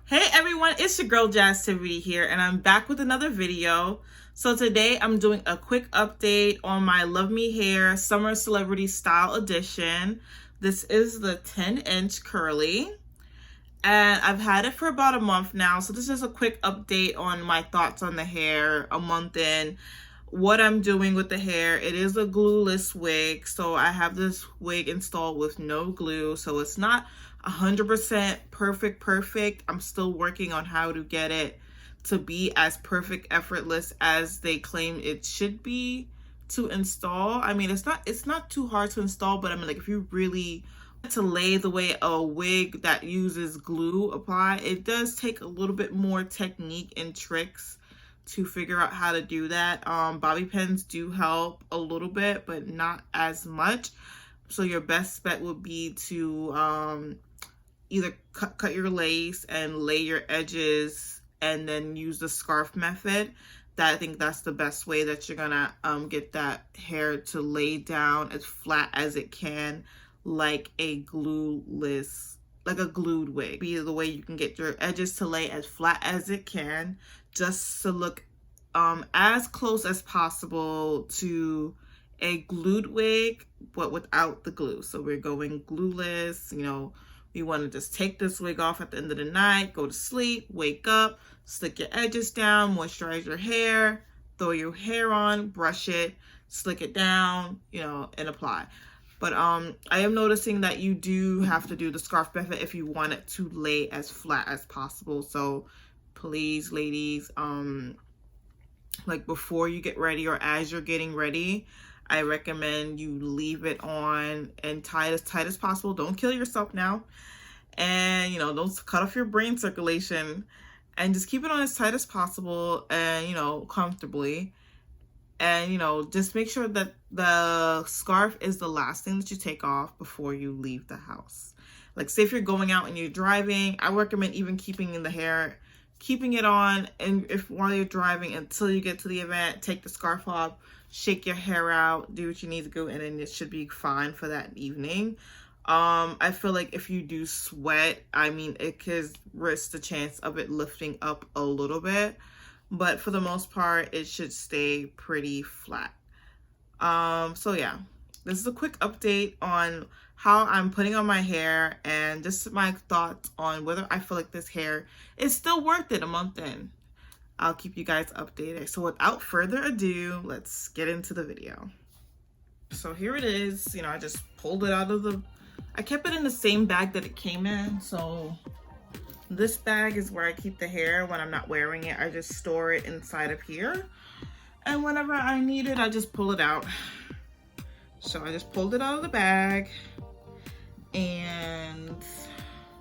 Hey everyone, it's your girl Jazztivity here, and I'm back with another video. So today I'm doing a quick update on my Love Me Hair Summer Celebrity Style Edition. This is the 10-inch curly, and I've had it for about a month now. So this is a quick update on my thoughts on the hair a month in, what I'm doing with the hair. It is a glueless wig, so I have this wig installed with no glue, so it's not 100% perfect. I'm still working on how to get it to be as perfect, effortless as they claim it should be to install. I mean, it's not too hard to install, but I mean, like, if you really to lay the way a wig that uses glue apply, it does take a little bit more technique and tricks to figure out how to do that. Bobby pins do help a little bit, but not as much. So your best bet would be to either cut your lace and lay your edges and then use the scarf method. I think that's the best way that you're gonna get that hair to lay down as flat as it can, like a glueless, like a glued wig. Be the way you can get your edges to lay as flat as it can, just to look as close as possible to a glued wig, but without the glue. So we're going glueless. You know, we want to just take this wig off at the end of the night, go to sleep, wake up, slick your edges down, moisturize your hair, throw your hair on, brush it, slick it down, you know, and apply. But I am noticing that you do have to do the scarf method if you want it to lay as flat as possible. So please, ladies, like before you get ready or as you're getting ready, I recommend you leave it on and tie it as tight as possible. Don't kill yourself now. And, you know, don't cut off your brain circulation, and just keep it on as tight as possible and, you know, comfortably. And, you know, just make sure that the scarf is the last thing that you take off before you leave the house. Like, say if you're going out and you're driving, I recommend even keeping it on, and if while you're driving until you get to the event, take the scarf off, shake your hair out, do what you need to do, and then it should be fine for that evening. I feel like if you do sweat, I mean, it could risk the chance of it lifting up a little bit, but for the most part, it should stay pretty flat. So yeah, this is a quick update on how I'm putting on my hair and just my thoughts on whether I feel like this hair is still worth it a month in. I'll keep you guys updated. So without further ado, let's get into the video. So here it is. You know, I just pulled it out of I kept it in the same bag that it came in. So this bag is where I keep the hair when I'm not wearing it. I just store it inside of here. And whenever I need it, I just pull it out. So I just pulled it out of the bag, and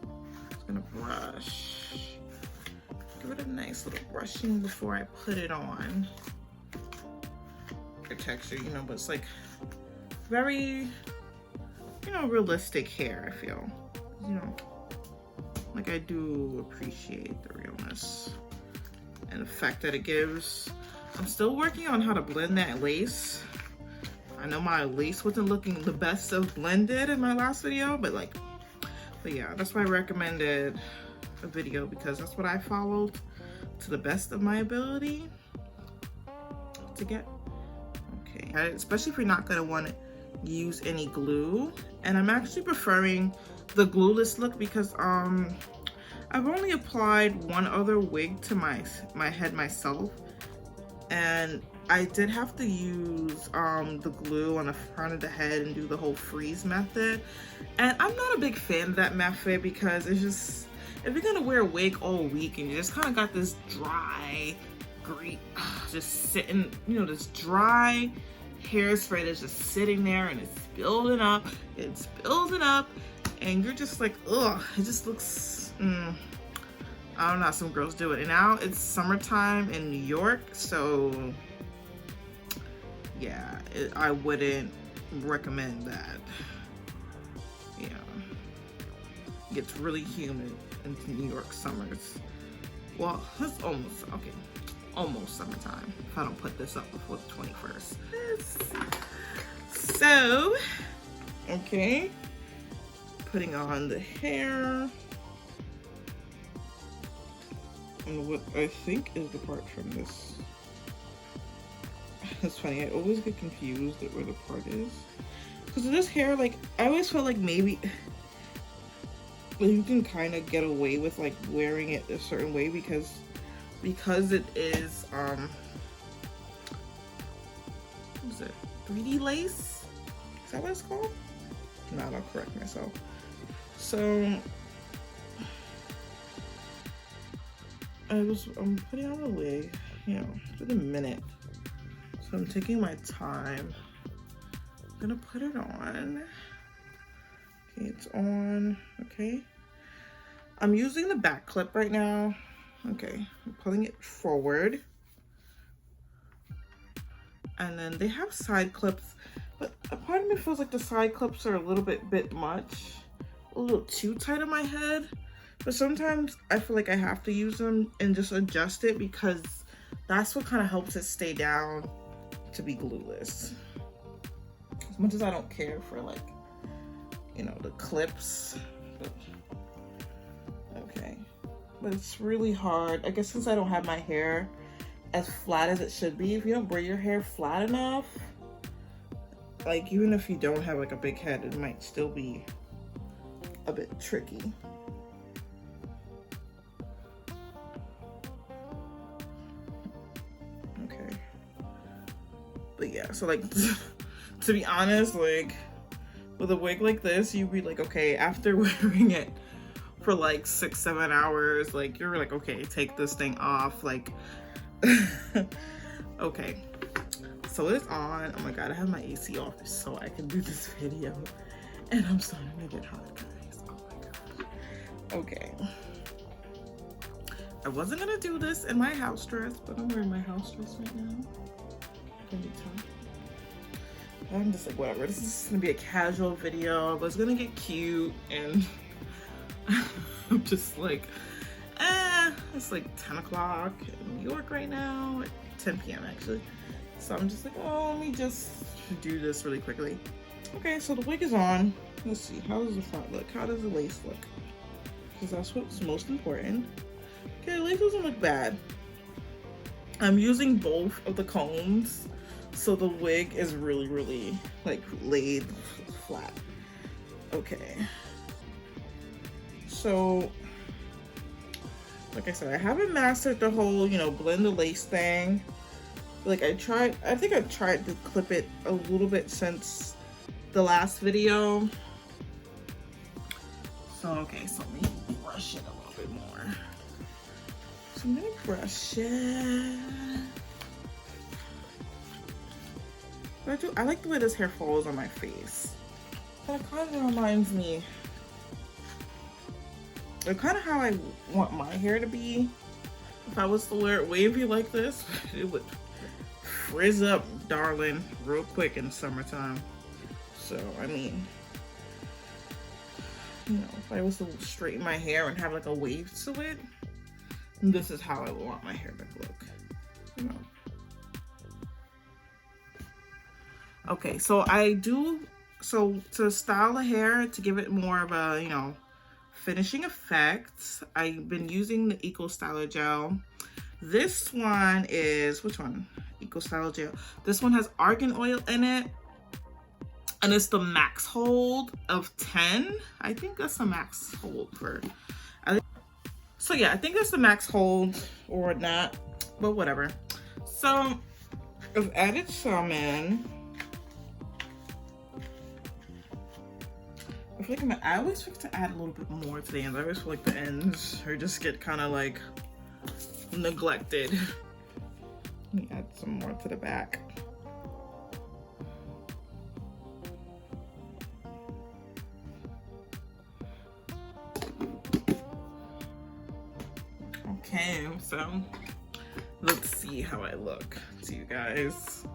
I'm gonna brush. Give it a nice little brushing before I put it on. The texture, you know, but it's like very, you know, realistic hair, I feel. You know, like I do appreciate the realness and the fact that it gives. I'm still working on how to blend that lace. I know my lace wasn't looking the best of blended in my last video, but yeah, that's why I recommended a video, because that's what I followed to the best of my ability to get. Okay, especially if you're not gonna want to use any glue. And I'm actually preferring the glueless look because I've only applied one other wig to my head myself, and I did have to use the glue on the front of the head and do the whole freeze method. And I'm not a big fan of that method because it's just, if you're gonna wear a wig all week and you just kind of got this dry, just sitting, you know, this dry hairspray that's just sitting there and it's building up, and you're just like, ugh, it just looks, I don't know how some girls do it. And now it's summertime in New York, so yeah, I wouldn't recommend that. Yeah, it gets really humid in New York summers. Well, it's almost summertime if I don't put this up before the 21st. So, okay, putting on the hair. on what I think is the part from this. It's funny, I always get confused at where the part is. Because of this hair, like, I always felt like maybe you can kind of get away with like wearing it a certain way because it is what is it, 3D lace? Is that what it's called? No, I'll correct myself. So I'm putting on a wig, you know, for the minute. So I'm taking my time. I'm gonna put it on. Okay, it's on. Okay. I'm using the back clip right now. Okay, I'm pulling it forward. And then they have side clips, but a part of me feels like the side clips are a little bit much, a little too tight on my head. But sometimes I feel like I have to use them and just adjust it because that's what kind of helps it stay down to be glueless. As much as I don't care for, like, you know, the clips. But, okay. But it's really hard. I guess since I don't have my hair as flat as it should be, if you don't braid your hair flat enough, like, even if you don't have like a big head, it might still be a bit tricky. Okay. But yeah, so like, to be honest, like, with a wig like this, you'd be like, okay, after wearing it for like 6-7 hours, like, you're like, okay, take this thing off, like, okay. So it's on. Oh my god, I have my AC off so I can do this video, and I'm starting to get hot, guys. Oh my god. Okay. I wasn't gonna do this in my house dress, but I'm wearing my house dress right now. Can you tell? I'm just like, whatever. This is gonna be a casual video, but it's gonna get cute, and I'm just like, it's like 10 o'clock in New York right now, 10 p.m. actually. So I'm just like, oh, let me just do this really quickly. Okay, so the wig is on. Let's see, how does the front look? How does the lace look? Because that's what's most important. Okay, the lace doesn't look bad. I'm using both of the combs, so the wig is really like laid flat. Okay. So, like I said, I haven't mastered the whole, you know, blend the lace thing. Like, I think I've tried to clip it a little bit since the last video. So, okay, so let me brush it a little bit more. So I'm gonna brush it. But I like the way this hair falls on my face. But it kind of reminds me of kind of how I want my hair to be. If I was to wear it wavy like this, it would frizz up, darling, real quick in summertime. So, I mean, you know, if I was to straighten my hair and have like a wave to it, this is how I would want my hair to look, you know. Okay, so to style the hair, to give it more of a, you know, finishing effect, I've been using the Eco Styler gel. This one is, which one? Eco Styler gel. This one has argan oil in it, and it's the max hold of 10. I think that's the max hold for. So yeah, I think that's the max hold or not, but whatever. So I've added some in. I feel like I always forget to add a little bit more to the ends. I always feel like the ends or just get kind of like neglected. Let me add some more to the back. Okay, so let's see how I look to you guys.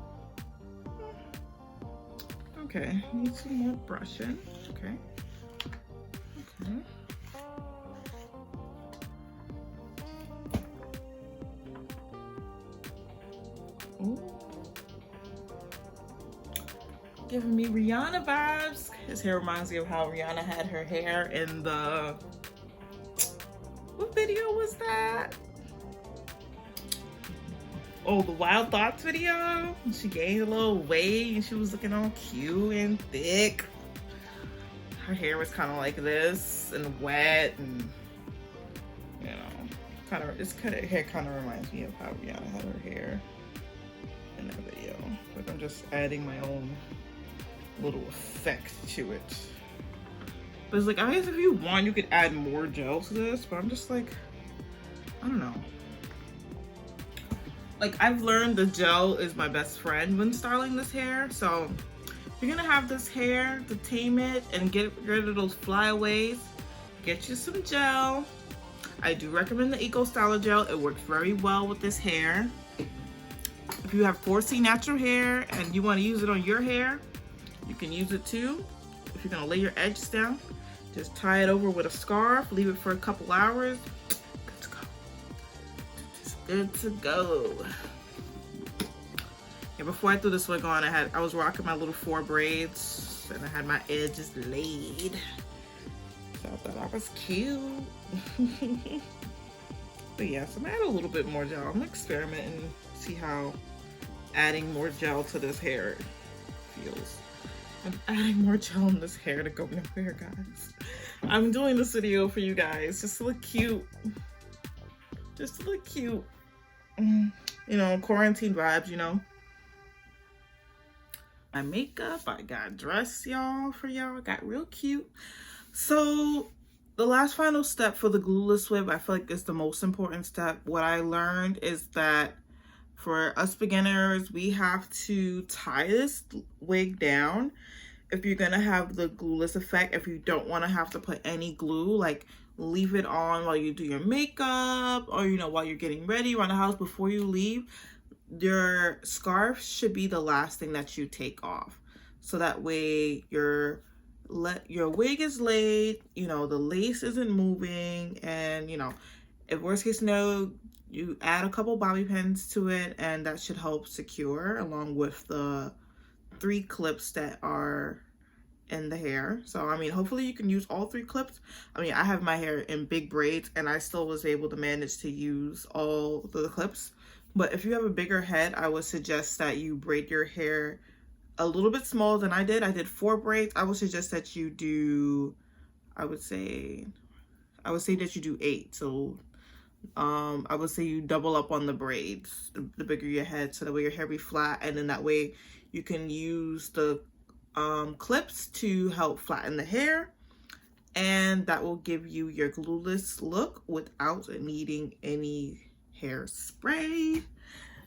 Okay, need some more brushing. Okay. Okay. Ooh. Giving me Rihanna vibes. His hair reminds me of how Rihanna had her hair in the, what video was that? Oh, the Wild Thoughts video? She gained a little weight and she was looking all cute and thick. Her hair was kind of like this and wet, and you know, hair kind of reminds me of how Rihanna had her hair in that video. Like, I'm just adding my own little effect to it. But it's like, I guess if you want, you could add more gel to this, but I'm just like, I don't know. Like, I've learned the gel is my best friend when styling this hair. So if you're gonna have this hair to tame it and get rid of those flyaways, get you some gel. I do recommend the Eco Styler gel. It works very well with this hair. If you have 4C natural hair and you want to use it on your hair, you can use it too. If you're gonna lay your edges down, just tie it over with a scarf, leave it for a couple hours. Good to go. It's good to go. Yeah, before I threw this wig on, I was rocking my little 4 braids and I had my edges laid. So I thought I was cute. But yeah, so I'm gonna add a little bit more gel. I'm gonna experiment and see how adding more gel to this hair feels. I'm adding more gel in this hair to go nowhere, guys. I'm doing this video for you guys, just to look cute. Just to look cute. You know, quarantine vibes, you know. My makeup, I got dressed, y'all, for y'all. I got real cute. So the last final step for the glueless wig, I feel like is the most important step. What I learned is that for us beginners, we have to tie this wig down if you're gonna have the glueless effect. If you don't want to have to put any glue, like leave it on while you do your makeup, or you know, while you're getting ready around the house before you leave. Your scarf should be the last thing that you take off, so that way your wig is laid, you know, the lace isn't moving, and you know, if worst case scenario, you add a couple bobby pins to it, and that should help secure, along with the 3 clips that are in the hair. So I mean, hopefully you can use all 3 clips. I mean, I have my hair in big braids and I still was able to manage to use all the clips. But if you have a bigger head, I would suggest that you braid your hair a little bit smaller than I did. I did 4 braids. I would suggest that you do, I would say that you do 8. So I would say you double up on the braids, the bigger your head, so that way your hair be flat, and then that way you can use the clips to help flatten the hair, and that will give you your glueless look without needing any hairspray.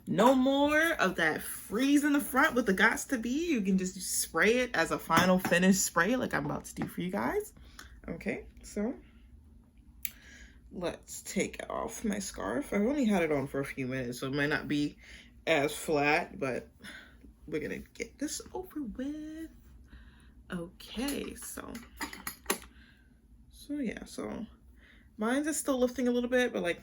No more of that freeze in the front with the gots to be. You can just spray it as a final finish spray like I'm about to do for you guys. Okay, so let's take off my scarf. I've only had it on for a few minutes, so it might not be as flat, but we're gonna get this over with. Okay, so yeah, so mine is still lifting a little bit, but like,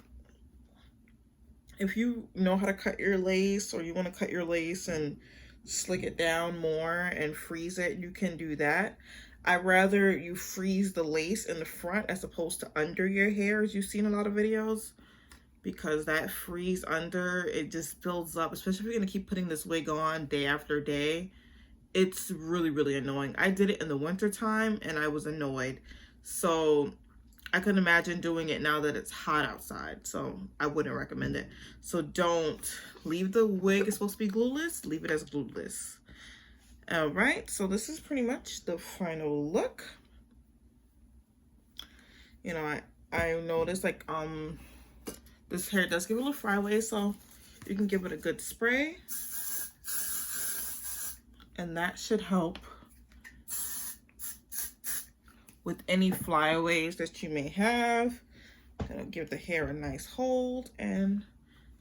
if you know how to cut your lace, or you want to cut your lace and slick it down more and freeze it, you can do that. I'd rather you freeze the lace in the front as opposed to under your hair, as you've seen in a lot of videos, because that freeze under, it just builds up, especially if you're going to keep putting this wig on day after day. It's really, really annoying. I did it in the winter time and I was annoyed. So I couldn't imagine doing it now that it's hot outside. So I wouldn't recommend it. So don't leave the wig. It's supposed to be glueless. Leave it as glueless. All right. So this is pretty much the final look. You know, I noticed like this hair does give a little flyaway, so you can give it a good spray. And that should help with any flyaways that you may have. It'll give the hair a nice hold, and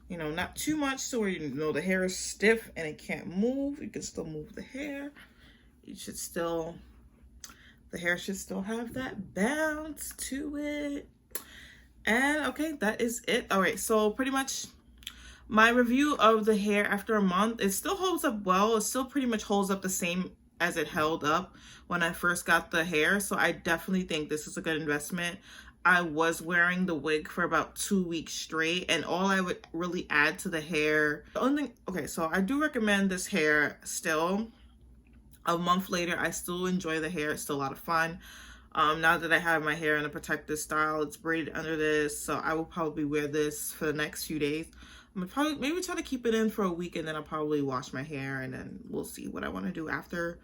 you know, not too much so where you know the hair is stiff and it can't move. You can still move the hair. You should still, the hair should still have that bounce to it. And okay, that is it. All right, so pretty much my review of the hair after a month, it still holds up well. It still pretty much holds up the same as it held up when I first got the hair. So I definitely think this is a good investment. I was wearing the wig for about 2 weeks straight, and all I would really add to the hair, the only thing, okay, so I do recommend this hair still. A month later, I still enjoy the hair. It's still a lot of fun. Now that I have my hair in a protective style, it's braided under this, so I will probably wear this for the next few days. I'm gonna probably maybe try to keep it in for a week, and then I'll probably wash my hair, and then we'll see what I want to do after.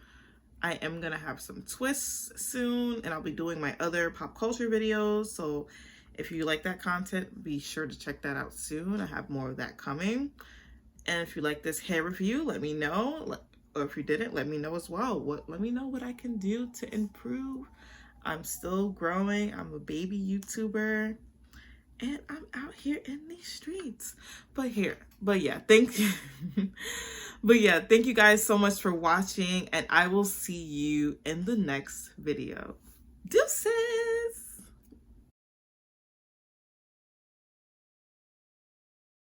I am gonna have some twists soon, and I'll be doing my other pop culture videos, so if you like that content, be sure to check that out soon. I have more of that coming. And if you like this hair review, let me know. Or if you didn't, let me know as well. Let me know what I can do to improve. I'm still growing. I'm a baby YouTuber, and I'm out here in these streets. But yeah, thank you. But yeah, thank you guys so much for watching, and I will see you in the next video. Deuces!